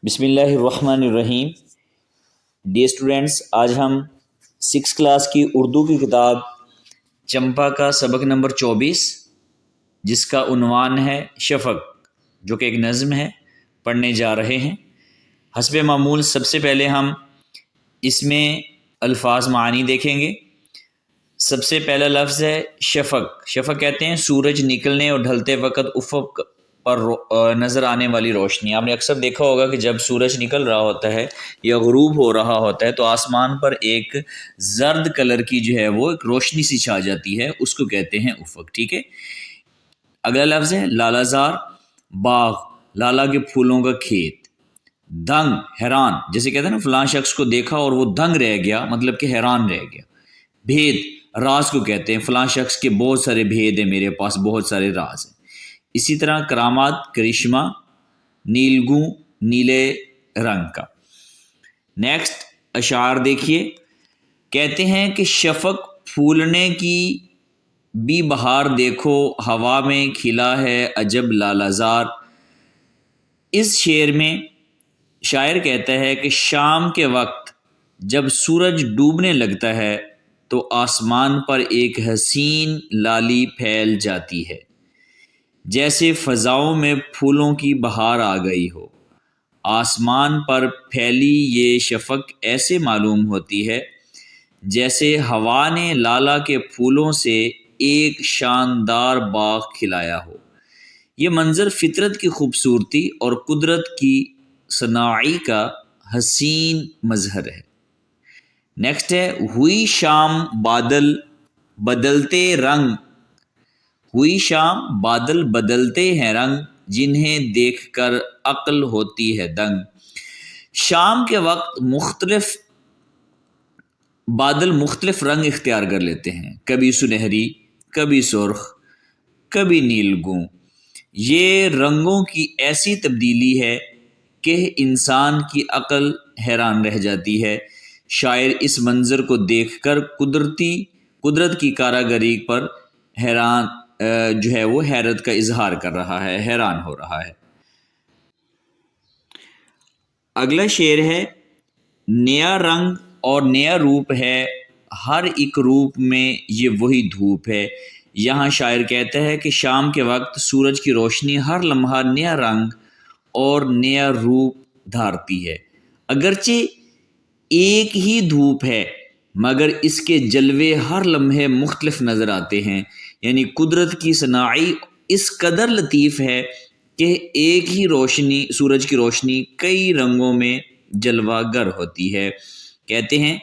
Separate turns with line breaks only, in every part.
بسم اللہ الرحمن الرحیم۔ ڈیئر اسٹوڈینٹس، آج ہم 6 کلاس کی اردو کی کتاب چمپا کا سبق نمبر 24 جس کا عنوان ہے شفق، جو کہ ایک نظم ہے، پڑھنے جا رہے ہیں۔ حسب معمول سب سے پہلے ہم اس میں الفاظ معانی دیکھیں گے۔ سب سے پہلا لفظ ہے شفق۔ شفق کہتے ہیں سورج نکلنے اور ڈھلتے وقت افق پر نظر آنے والی روشنی۔ آپ نے اکثر دیکھا ہوگا کہ جب سورج نکل رہا ہوتا ہے یا غروب ہو رہا ہوتا ہے تو آسمان پر ایک زرد کلر کی جو ہے وہ ایک روشنی سی چھا جاتی ہے، اس کو کہتے ہیں افق، ٹھیک ہے۔ اگلا لفظ ہے لالا زار، باغ، لالا کے پھولوں کا کھیت۔ دنگ، حیران، جیسے کہتے ہیں نا فلاں شخص کو دیکھا اور وہ دنگ رہ گیا، مطلب کہ حیران رہ گیا۔ بھید، راز کو کہتے ہیں، فلاں شخص کے بہت سارے بھید ہیں، میرے پاس بہت سارے راز ہیں۔ اسی طرح کرامات، کرشمہ، نیلگوں، نیلے رنگ کا۔ نیکسٹ اشعار دیکھیے، کہتے ہیں کہ شفق پھولنے کی بھی بہار دیکھو، ہوا میں کھلا ہے عجب لالا زار۔ اس شعر میں شاعر کہتا ہے کہ شام کے وقت جب سورج ڈوبنے لگتا ہے تو آسمان پر ایک حسین لالی پھیل جاتی ہے، جیسے فضاؤں میں پھولوں کی بہار آ گئی ہو۔ آسمان پر پھیلی یہ شفق ایسے معلوم ہوتی ہے جیسے ہوا نے لالا کے پھولوں سے ایک شاندار باغ کھلایا ہو۔ یہ منظر فطرت کی خوبصورتی اور قدرت کی صناعی کا حسین مظہر ہے۔ نیکسٹ ہے ہوئی شام بادل بدلتے رنگ۔ ہوئی شام بادل بدلتے ہیں رنگ، جنہیں دیکھ کر عقل ہوتی ہے دنگ۔ شام کے وقت بادل مختلف رنگ اختیار کر لیتے ہیں، کبھی سنہری، کبھی سرخ، کبھی نیلگوں۔ یہ رنگوں کی ایسی تبدیلی ہے کہ انسان کی عقل حیران رہ جاتی ہے۔ شاعر اس منظر کو دیکھ کر قدرت کی کاراگری پر جو ہے وہ حیرت کا اظہار کر رہا ہے، حیران ہو رہا ہے۔ اگلا شعر ہے نیا رنگ اور نیا روپ ہے، ہر ایک روپ میں یہ وہی دھوپ ہے۔ یہاں شاعر کہتا ہے کہ شام کے وقت سورج کی روشنی ہر لمحہ نیا رنگ اور نیا روپ دھارتی ہے۔ اگرچہ ایک ہی دھوپ ہے مگر اس کے جلوے ہر لمحے مختلف نظر آتے ہیں، یعنی قدرت کی صناعی اس قدر لطیف ہے کہ ایک ہی روشنی، سورج کی روشنی، کئی رنگوں میں جلوہ گر ہوتی ہے۔ کہتے ہیں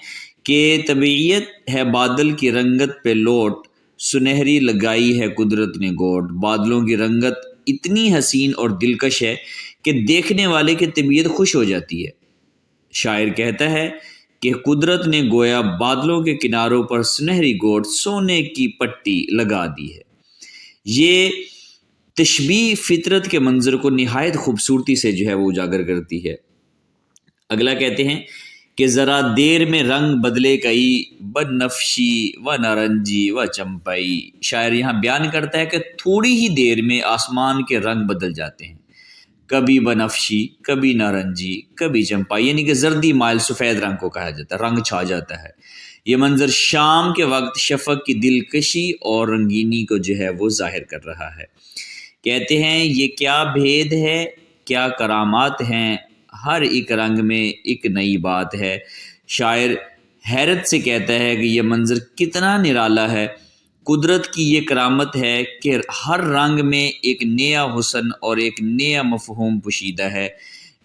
کہ طبیعت ہے بادل کی رنگت پہ لوٹ، سنہری لگائی ہے قدرت نے گوٹ۔ بادلوں کی رنگت اتنی حسین اور دلکش ہے کہ دیکھنے والے کی طبیعت خوش ہو جاتی ہے۔ شاعر کہتا ہے کہ قدرت نے گویا بادلوں کے کناروں پر سنہری گوٹ، سونے کی پٹی لگا دی ہے۔ یہ تشبیہ فطرت کے منظر کو نہایت خوبصورتی سے جو ہے وہ اجاگر کرتی ہے۔ اگلا کہتے ہیں کہ ذرا دیر میں رنگ بدلے کئی، بنفشی و نارنجی و چمپئی۔ شاعر یہاں بیان کرتا ہے کہ تھوڑی ہی دیر میں آسمان کے رنگ بدل جاتے ہیں، کبھی بنفشی، کبھی نارنجی، کبھی چمپائی، یعنی کہ زردی مائل سفید رنگ کو کہا جاتا ہے، رنگ چھا جاتا ہے۔ یہ منظر شام کے وقت شفق کی دلکشی اور رنگینی کو جو ہے وہ ظاہر کر رہا ہے۔ کہتے ہیں یہ کیا بھید ہے، کیا کرامات ہیں، ہر ایک رنگ میں ایک نئی بات ہے۔ شاعر حیرت سے کہتا ہے کہ یہ منظر کتنا نرالا ہے، قدرت کی یہ کرامت ہے کہ ہر رنگ میں ایک نیا حسن اور ایک نیا مفہوم پوشیدہ ہے۔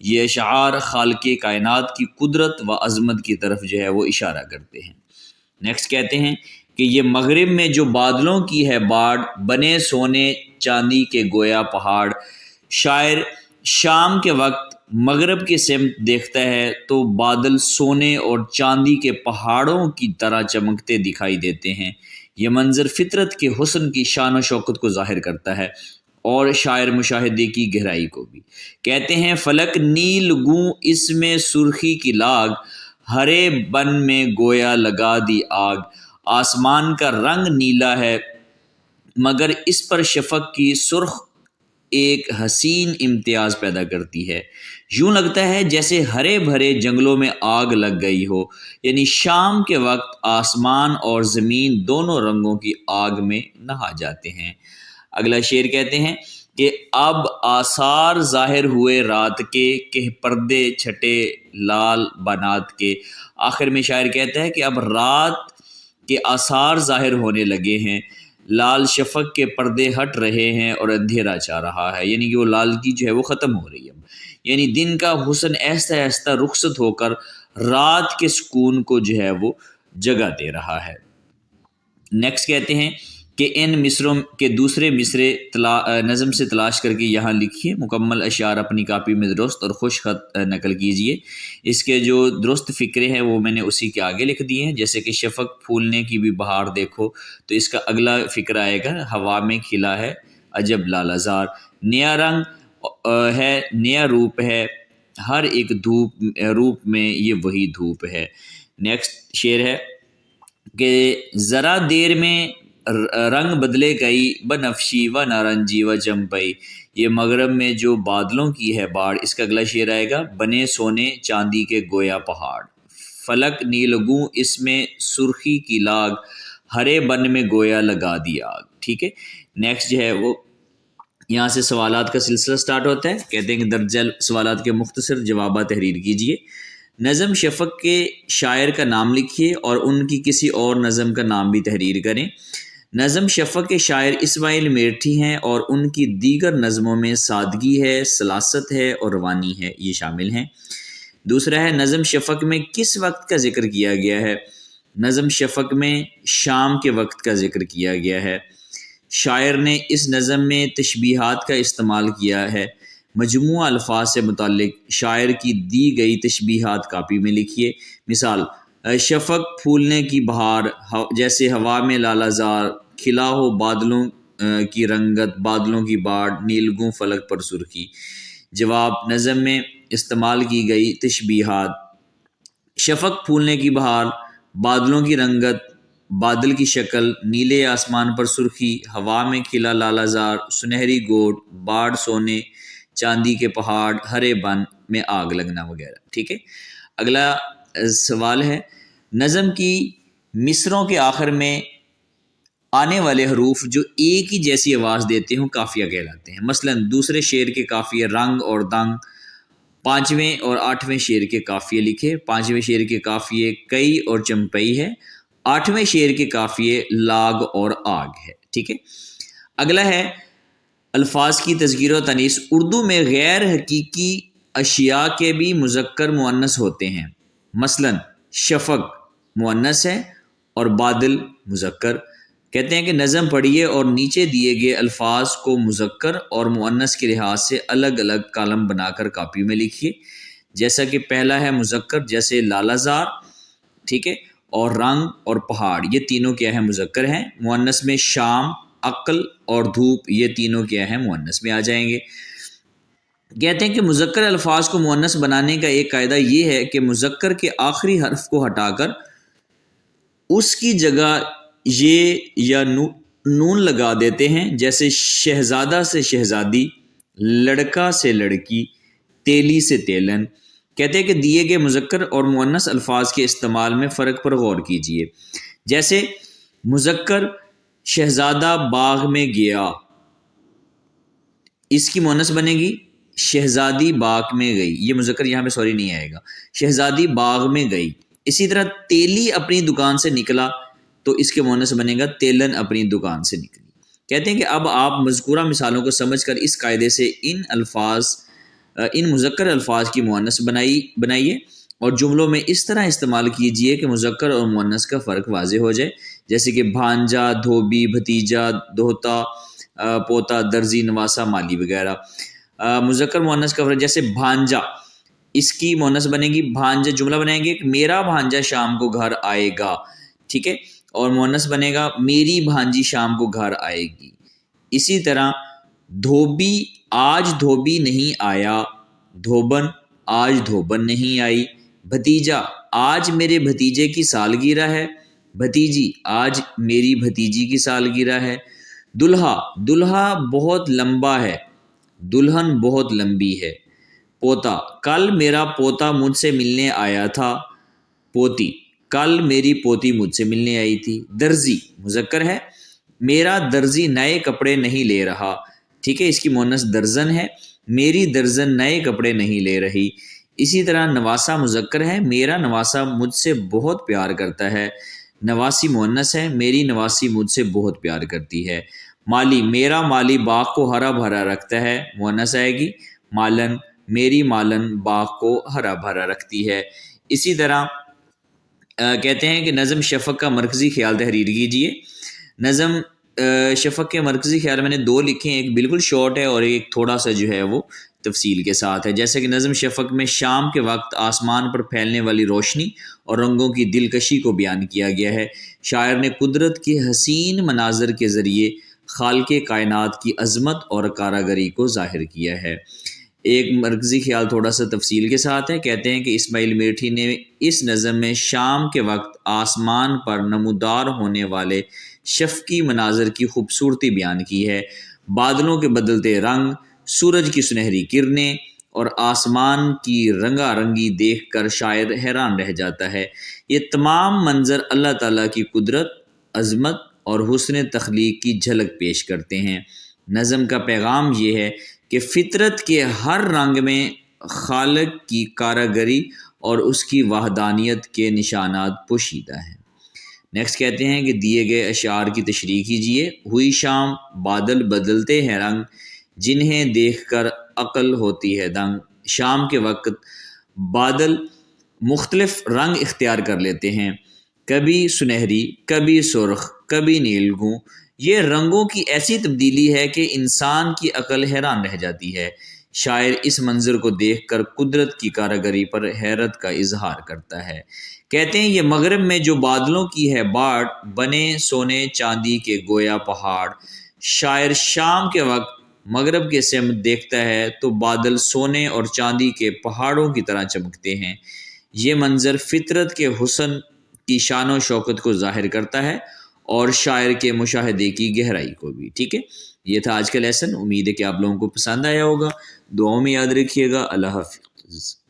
یہ اشعار خالق کائنات کی قدرت و عظمت کی طرف جو ہے وہ اشارہ کرتے ہیں۔ نیکسٹ کہتے ہیں کہ یہ مغرب میں جو بادلوں کی ہے باڑ، بنے سونے چاندی کے گویا پہاڑ۔ شاعر شام کے وقت مغرب کی سمت دیکھتا ہے تو بادل سونے اور چاندی کے پہاڑوں کی طرح چمکتے دکھائی دیتے ہیں۔ یہ منظر فطرت کے حسن کی شان و شوکت کو ظاہر کرتا ہے اور شاعر مشاہدے کی گہرائی کو بھی۔ کہتے ہیں فلک نیل گوں اس میں سرخی کی لاگ، ہرے بن میں گویا لگا دی آگ۔ آسمان کا رنگ نیلا ہے مگر اس پر شفق کی سرخ ایک حسین امتیاز پیدا کرتی ہے، یوں لگتا ہے جیسے ہرے بھرے جنگلوں میں آگ لگ گئی ہو، یعنی شام کے وقت آسمان اور زمین دونوں رنگوں کی آگ میں نہا جاتے ہیں۔ اگلا شعر کہتے ہیں کہ اب آثار ظاہر ہوئے رات کے، کہ پردے چھٹے لال بنات کے۔ آخر میں شاعر کہتا ہے کہ اب رات کے آثار ظاہر ہونے لگے ہیں، لال شفق کے پردے ہٹ رہے ہیں اور اندھیرا چھا رہا ہے، یعنی کہ وہ لالگی جو ہے وہ ختم ہو رہی ہے، یعنی دن کا حسن آہستہ آہستہ رخصت ہو کر رات کے سکون کو جو ہے وہ جگہ دے رہا ہے۔ نیکسٹ کہتے ہیں کہ ان مصروں کے دوسرے مصرے نظم سے تلاش کر کے یہاں لکھیے، مکمل اشعار اپنی کاپی میں درست اور خوش خط نقل کیجیے۔ اس کے جو درست فکرے ہیں وہ میں نے اسی کے آگے لکھ دیے ہیں، جیسے کہ شفق پھولنے کی بھی بہار دیکھو، تو اس کا اگلا فکرہ آئے گا ہوا میں کھلا ہے عجب لالہ زار، نیا رنگ ہے نیا روپ ہے، ہر ایک روپ میں یہ وہی دھوپ ہے۔ نیکسٹ شعر ہے کہ ذرا دیر میں رنگ بدلے گئی بنفشی و نارنجی و چمپئی، یہ مغرب میں جو بادلوں کی ہے باڑ۔ اس کا اگلا شعر آئے گا بنے سونے چاندی کے گویا پہاڑ، فلک نیلگوں اس میں سرخی کی لاگ، ہرے بن میں گویا لگا دی آگ۔ ٹھیک ہے، نیکسٹ جو ہے وہ یہاں سے سوالات کا سلسلہ سٹارٹ ہوتا ہے۔ کہتے ہیں کہ درجہ سوالات کے مختصر جوابات تحریر کیجیے۔ نظم شفق کے شاعر کا نام لکھیے اور ان کی کسی اور نظم کا نام بھی تحریر کریں۔ نظم شفق کے شاعر اسماعیل میرٹھی ہیں اور ان کی دیگر نظموں میں سادگی ہے، سلاست ہے اور روانی ہے، یہ شامل ہیں۔ دوسرا ہے نظم شفق میں کس وقت کا ذکر کیا گیا ہے؟ نظم شفق میں شام کے وقت کا ذکر کیا گیا ہے۔ شاعر نے اس نظم میں تشبیہات کا استعمال کیا ہے۔ مجموعہ الفاظ سے متعلق شاعر کی دی گئی تشبیہات کاپی میں لکھیے۔ مثال شفق پھولنے کی بہار، جیسے ہوا میں لالہ زار، کھلا ہو بادلوں کی رنگت، بادلوں کی باڑ، نیلگوں فلک پر سرخی۔ جواب نظم میں استعمال کی گئی تشبیہات: شفق پھولنے کی بہار، بادلوں کی رنگت، بادل کی شکل، نیلے آسمان پر سرخی، ہوا میں کھلا لالہ زار، سنہری گوٹ، باڑ سونے چاندی کے پہاڑ، ہرے بن میں آگ لگنا وغیرہ۔ ٹھیک ہے، اگلا سوال ہے نظم کی مصروں کے آخر میں آنے والے حروف جو ایک ہی جیسی آواز دیتے ہوں قافیہ کہلاتے ہیں۔ مثلا دوسرے شعر کے قافیے رنگ اور دنگ، پانچویں اور آٹھویں شعر کے قافیے لکھے۔ پانچویں شعر کے قافیے کئی اور چمپئی ہے، آٹھویں شعر کے قافیے لاگ اور آگ ہے۔ ٹھیک ہے، اگلا ہے الفاظ کی تذکیر و تانیث۔ اردو میں غیر حقیقی اشیاء کے بھی مذکر مؤنث ہوتے ہیں، مثلا شفق مؤنث ہے اور بادل مذکر۔ کہتے ہیں کہ نظم پڑھیے اور نیچے دیے گئے الفاظ کو مذکر اور مؤنث کے لحاظ سے الگ الگ کالم بنا کر کاپی میں لکھیے۔ جیسا کہ پہلا ہے مذکر، جیسے لالہ زار، ٹھیک ہے، اور رنگ اور پہاڑ، یہ تینوں کیا ہے مذکر ہیں۔ مؤنث میں شام، عقل اور دھوپ، یہ تینوں کیا ہے مؤنث میں آ جائیں گے۔ کہتے ہیں کہ مذکر الفاظ کو مؤنث بنانے کا ایک قاعدہ یہ ہے کہ مذکر کے آخری حرف کو ہٹا کر اس کی جگہ یہ یا نون لگا دیتے ہیں، جیسے شہزادہ سے شہزادی، لڑکا سے لڑکی، تیلی سے تیلن۔ کہتے ہیں کہ دیے گئے مذکر اور مؤنث الفاظ کے استعمال میں فرق پر غور کیجیے۔ جیسے مذکر شہزادہ باغ میں گیا، اس کی مؤنث بنے گی شہزادی باغ میں گئی، یہ مذکر یہاں پہ نہیں آئے گا، شہزادی باغ میں گئی۔ اسی طرح تیلی اپنی دکان سے نکلا، تو اس کے مؤنث بنے گا تیلن اپنی دکان سے نکلی۔ کہتے ہیں کہ اب آپ مذکورہ مثالوں کو سمجھ کر اس قاعدے سے ان مذکر الفاظ کی مؤنث بنائیے اور جملوں میں اس طرح استعمال کیجیے کہ مذکر اور مؤنث کا فرق واضح ہو جائے، جیسے کہ بھانجا، دھوبی، بھتیجا، دوہتا، پوتا، درزی، نواسا، مالی وغیرہ۔ مذکر مؤنث کا فرق، جیسے بھانجا، اس کی مؤنث بنے گی بھانجا، جملہ بنائیں گے کہ میرا بھانجا شام کو گھر آئے گا، ٹھیک ہے، اور مؤنث بنے گا میری بھانجی شام کو گھر آئے گی۔ اسی طرح دھوبی، آج دھوبی نہیں آیا، دھوبن، آج دھوبن نہیں آئی۔ بھتیجا، آج میرے بھتیجے کی سالگرہ ہے، بھتیجی، آج میری بھتیجی کی سالگرہ ہے۔ دلہا، دلہا بہت لمبا ہے، دلہن بہت لمبی ہے۔ پوتا، کل میرا پوتا مجھ سے ملنے آیا تھا۔ پوتی، کل میری پوتی مجھ سے ملنے آئی تھی۔ درزی مذکر ہے، میرا درزی نئے کپڑے نہیں لے رہا، ٹھیک ہے، اس کی مؤنث درزن ہے، میری درزن نئے کپڑے نہیں لے رہی۔ اسی طرح نواسا مذکر ہے، میرا نواسا مجھ سے بہت پیار کرتا ہے۔ نواسی مؤنث ہے، میری نواسی مجھ سے بہت پیار کرتی ہے۔ مالی، میرا مالی باغ کو ہرا بھرا رکھتا ہے، مؤنث آئے گی۔ مالن، میری مالن باغ کو ہرا بھرا رکھتی ہے۔ اسی طرح کہتے ہیں کہ نظم شفق کا مرکزی خیال تحریر کیجیے۔ نظم شفق کے مرکزی خیال میں نے دو لکھے ہیں، ایک بالکل شارٹ ہے اور ایک تھوڑا سا جو ہے وہ تفصیل کے ساتھ ہے۔ جیسے کہ نظم شفق میں شام کے وقت آسمان پر پھیلنے والی روشنی اور رنگوں کی دلکشی کو بیان کیا گیا ہے۔ شاعر نے قدرت کے حسین مناظر کے ذریعے خالق کائنات کی عظمت اور کاراگری کو ظاہر کیا ہے۔ ایک مرکزی خیال تھوڑا سا تفصیل کے ساتھ ہے، کہتے ہیں کہ اسماعیل میٹھی نے اس نظم میں شام کے وقت آسمان پر نمودار ہونے والے شفقی مناظر کی خوبصورتی بیان کی ہے۔ بادلوں کے بدلتے رنگ، سورج کی سنہری کرنیں اور آسمان کی رنگا رنگی دیکھ کر شاعر حیران رہ جاتا ہے۔ یہ تمام منظر اللہ تعالیٰ کی قدرت، عظمت اور حسن تخلیق کی جھلک پیش کرتے ہیں۔ نظم کا پیغام یہ ہے کہ فطرت کے ہر رنگ میں خالق کی کاراگری اور اس کی وحدانیت کے نشانات پوشیدہ ہیں۔ نیکسٹ کہتے ہیں کہ دیے گئے اشعار کی تشریح کیجیے۔ ہوئی شام، بادل بدلتے ہیں رنگ، جنہیں دیکھ کر عقل ہوتی ہے دنگ۔ شام کے وقت بادل مختلف رنگ اختیار کر لیتے ہیں، کبھی سنہری، کبھی سرخ، کبھی نیلگوں۔ یہ رنگوں کی ایسی تبدیلی ہے کہ انسان کی عقل حیران رہ جاتی ہے۔ شاعر اس منظر کو دیکھ کر قدرت کی کاراگری پر حیرت کا اظہار کرتا ہے۔ کہتے ہیں یہ مغرب میں جو بادلوں کی ہے باڑ، بنے سونے چاندی کے گویا پہاڑ۔ شاعر شام کے وقت مغرب کے سمت دیکھتا ہے تو بادل سونے اور چاندی کے پہاڑوں کی طرح چمکتے ہیں۔ یہ منظر فطرت کے حسن کی شان و شوکت کو ظاہر کرتا ہے اور شاعر کے مشاہدے کی گہرائی کو بھی۔ ٹھیک ہے، یہ تھا آج کا لیسن۔ امید ہے کہ آپ لوگوں کو پسند آیا ہوگا۔ دعاؤں میں یاد رکھیے گا۔ اللہ حافظ۔